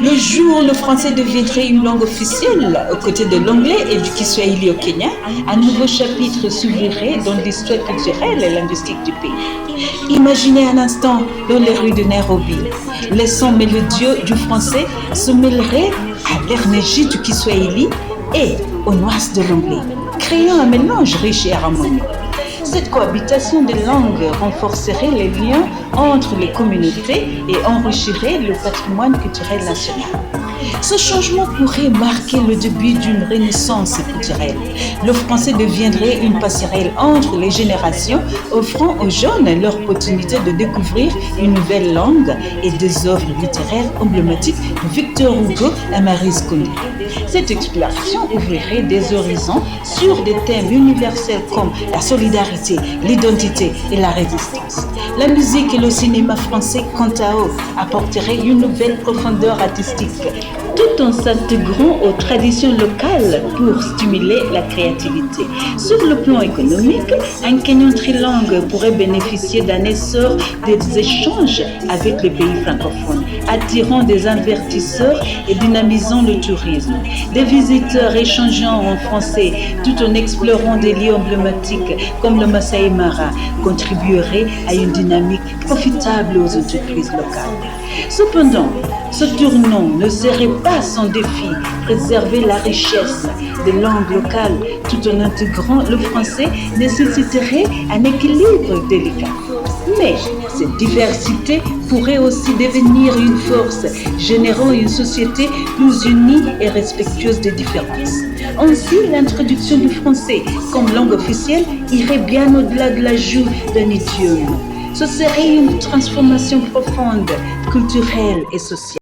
Le jour où le français deviendrait une langue officielle, aux côtés de l'anglais et du Kiswahili au Kenya, un nouveau chapitre s'ouvrirait dans l'histoire culturelle et linguistique du pays. Imaginez un instant dans les rues de Nairobi. Les sons mélodieux du français se mêleraient à l'énergie du Kiswahili et aux nuances de l'anglais, créant un mélange riche et harmonieux. Cette cohabitation des langues renforcerait les liens entre les communautés et enrichirait le patrimoine culturel national. Ce changement pourrait marquer le début d'une renaissance culturelle. Le français deviendrait une passerelle entre les générations, offrant aux jeunes l'opportunité de découvrir une nouvelle langue et des œuvres littéraires emblématiques de Victor Hugo et Maryse Condé. Cette exploration ouvrirait des horizons sur des thèmes universels comme la solidarité, l'identité et la résistance. La musique et le cinéma français, quant à eux, apporteraient une nouvelle profondeur artistique, tout en s'intégrant aux traditions locales pour stimuler la créativité. Sur le plan économique, un Kenyan trilingue pourrait bénéficier d'un essor des échanges avec les pays francophones, attirant des investisseurs et dynamisant le tourisme. Des visiteurs échangeant en français tout en explorant des lieux emblématiques comme le Masai Mara contribueraient à une dynamique profitable aux entreprises locales. Cependant, ce tournant ne serait pas sans défi. Préserver la richesse des langues locales tout en intégrant le français nécessiterait un équilibre délicat. Mais cette diversité pourrait aussi devenir une force, générant une société plus unie et respectueuse des différences. Ainsi, l'introduction du français comme langue officielle irait bien au-delà de l'ajout d'un idiome. Ce serait une transformation profonde, culturelle et sociale.